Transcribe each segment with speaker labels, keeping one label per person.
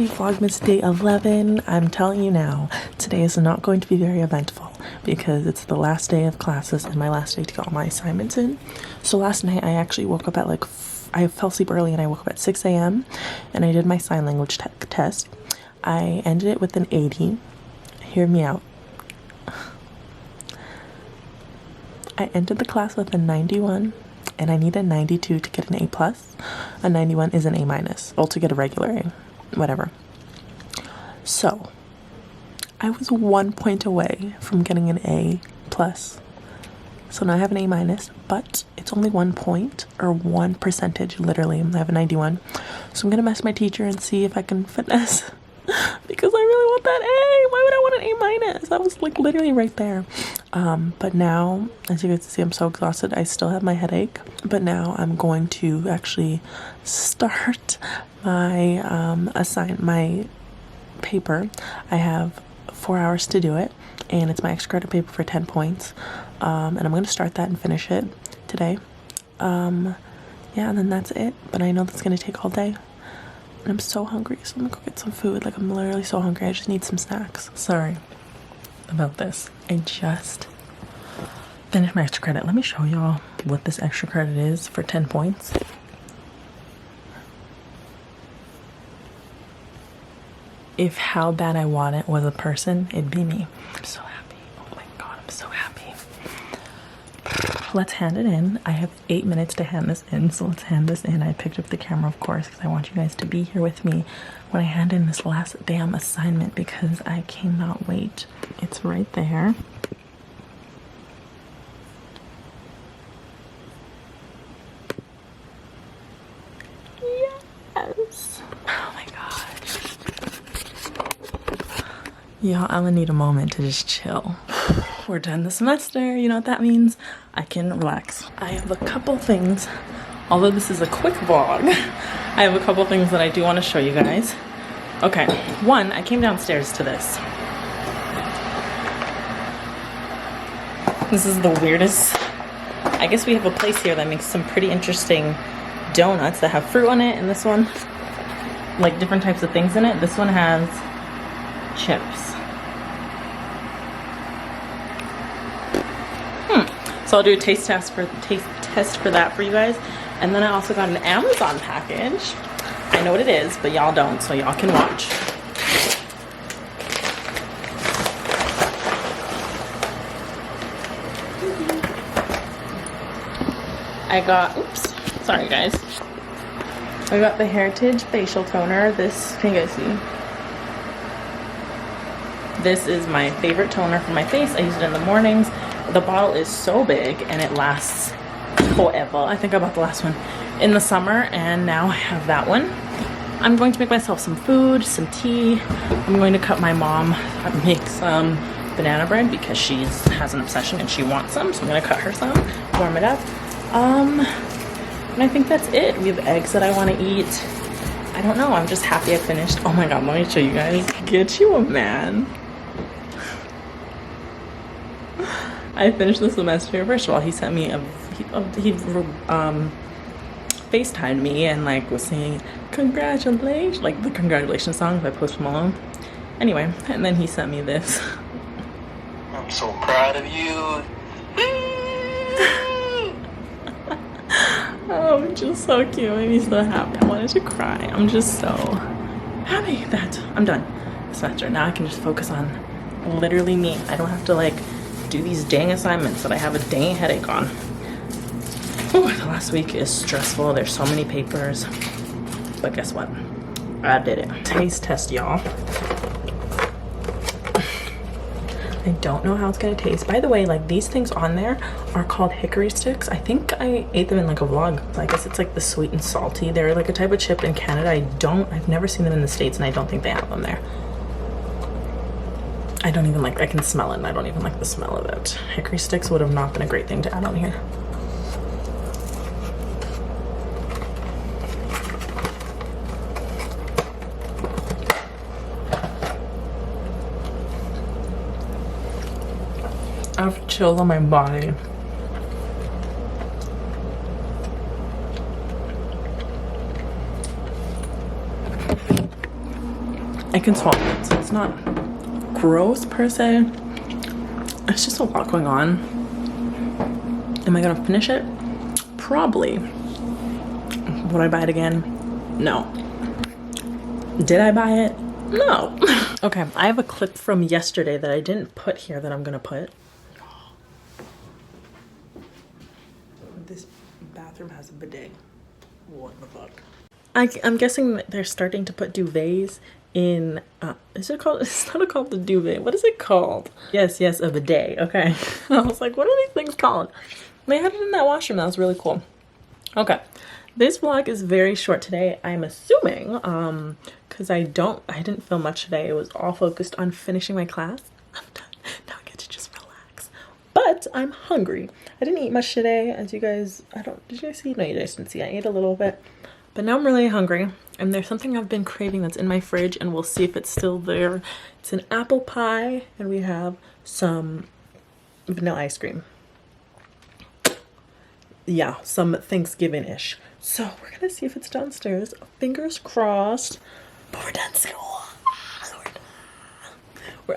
Speaker 1: Happy Vlogmas Day 11. I'm telling you now, today is not going to be very eventful because it's the last day of classes and my last day to get all my assignments in. So last night I actually woke up at I fell asleep early and I woke up at 6 a.m. and I did my sign language test. I ended it with an 80. Hear me out. I entered the class with a 91 and I need a 92 to get an A+. A 91 is an A-, or to get a regular A, whatever. So I was 1 point away from getting an A+. So now I have an A-, but it's only 1 point or 1%, literally. I have a 91. So I'm gonna message my teacher and see if I can finesse because I really want that A. Why would I want an A-? I was like literally right there. But now, as you guys see, I'm so exhausted. I still have my headache, but now I'm going to actually start my my paper. I have 4 hours to do it, and it's my extra credit paper for 10 points. And I'm going to start that and finish it today. Yeah, and then that's it. But I know that's going to take all day. And I'm so hungry, so I'm gonna go get some food. Like, I'm literally so hungry. I just need some snacks. Sorry about this. I just finished my extra credit. Let me show y'all what this extra credit is for 10 points. If how bad I want it was a person, it'd be me. I'm so happy. Oh my god, I'm so happy. Let's hand it in. I have 8 minutes to hand this in, so let's hand this in. I picked up the camera, of course, because I want you guys to be here with me when I hand in this last damn assignment because I cannot wait. It's right there. Yes. Oh my gosh. Y'all, I'm gonna need a moment to just chill. We're done the semester. You know what that means? I can relax. I have a couple things, although this is a quick vlog, I have a couple things that I do want to show you guys. Okay, one, I came downstairs to this. This is the weirdest. I guess we have a place here that makes some pretty interesting donuts that have fruit on it, and this one, like different types of things in it. This one has chips. So I'll do a taste test for that for you guys. And then I also got an Amazon package. I know what it is, but y'all don't, so y'all can watch. I got, oops, sorry guys. I got the Heritage Facial Toner. This, can you guys see? This is my favorite toner for my face. I use it in the mornings. The bottle is so big and it lasts forever. I think I bought the last one in the summer and now I have that one. I'm going to make myself some food, some tea. I'm going to cut my mom, make some banana bread because she has an obsession and she wants some. So I'm going to cut her some, warm it up. And I think that's it. We have eggs that I want to eat. I don't know. I'm just happy I finished. Oh my god, let me show you guys. Get you a man. I finished the semester. First of all, he sent me he FaceTimed me and like was singing congratulations, like the congratulations song by Post Malone. Anyway, and then he sent me this.
Speaker 2: I'm so proud of you.
Speaker 1: Oh, just so cute. Made me so happy. I wanted to cry. I'm just so happy that I'm done this semester. Now I can just focus on literally me. I don't have to like do these dang assignments that I have a dang headache on. Ooh, the last week is stressful. There's so many papers. But guess what? I did it. Taste test, y'all. I don't know how it's gonna taste. By the way, like these things on there are called hickory sticks. I think I ate them in like a vlog. I guess it's like the sweet and salty. They're like a type of chip in Canada. I've never seen them in the States and I don't think they have them there. I don't even like, I can smell it and I don't even like the smell of it. Hickory sticks would have not been a great thing to add on here. I have chills on my body. I can swallow it, so it's not gross per se. It's just a lot going on. Am I gonna finish it? Probably. Would I buy it again? No. Did I buy it? No. Okay, I have a clip from yesterday that I didn't put here that I'm gonna put. This bathroom has a bidet. What the fuck? I'm guessing that they're starting to put duvets in, is it called, it's not called the duvet. What is it called? Yes, a bidet, okay. I was like, what are these things called? They had it in that washroom, that was really cool. Okay, this vlog is very short today, I'm assuming, because I didn't film much today. It was all focused on finishing my class. I'm done, now I get to just relax. But I'm hungry. I didn't eat much today, as you guys, did you guys see? No, you guys didn't see, I ate a little bit. But now I'm really hungry, and there's something I've been craving that's in my fridge, and we'll see if it's still there. It's an apple pie, and we have some vanilla ice cream. Yeah, some Thanksgiving-ish. So we're gonna see if it's downstairs. Fingers crossed. But we're done school.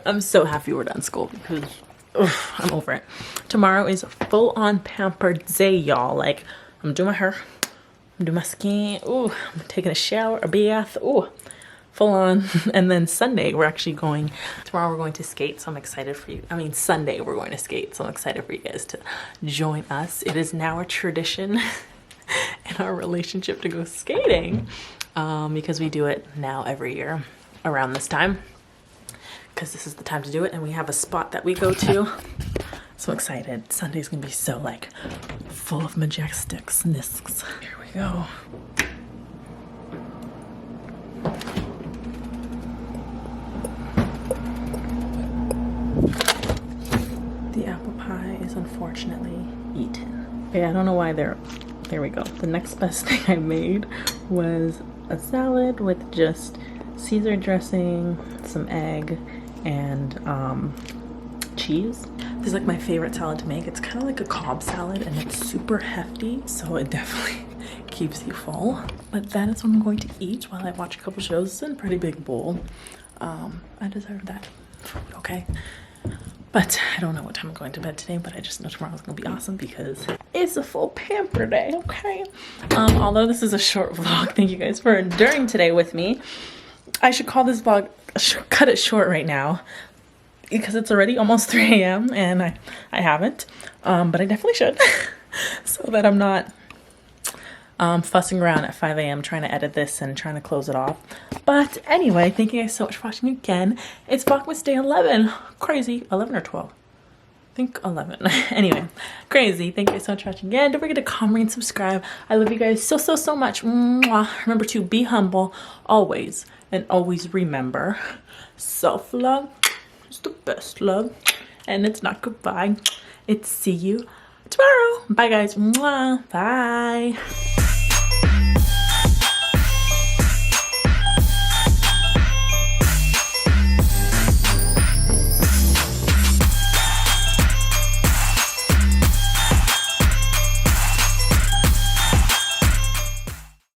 Speaker 1: I'm so happy we're done school because I'm over it. Tomorrow is full-on pampered day, y'all. Like, I'm doing my hair. I'm doing my skin. Ooh, I'm taking a shower, a bath. Ooh, full on. And then Sunday, tomorrow we're going to skate. So I'm excited for you. I mean, Sunday we're going to skate. So I'm excited for you guys to join us. It is now a tradition in our relationship to go skating because we do it now every year around this time because this is the time to do it. And we have a spot that we go to. So excited. Sunday's gonna be so like full of majesticness. Here we go. The apple pie is unfortunately eaten. Okay, I don't know why there we go. The next best thing I made was a salad with just Caesar dressing, some egg, and cheese. This is like my favorite salad to make. It's kind of like a Cobb salad and it's super hefty, so it definitely keeps you full. But that is what I'm going to eat while I watch a couple shows. It's in a pretty big bowl. I deserve that food, okay? But I don't know what time I'm going to bed today, but I just know tomorrow's gonna be awesome because it's a full pamper day, okay? Although this is a short vlog, thank you guys for enduring today with me. I should call this vlog, cut it short right now, because it's already almost 3 a.m. and I haven't, but I definitely should so that I'm not fussing around at 5 a.m. trying to edit this and trying to close it off. But anyway, thank you guys so much for watching again. It's Vlogmas Day 11. Crazy. 11 or 12? I think 11. Anyway, crazy. Thank you guys so much for watching again. Don't forget to comment and subscribe. I love you guys so much. Mwah. Remember to be humble always, and always remember self-love is the best love, and it's not goodbye, it's see you tomorrow. Bye guys. Mwah. Bye.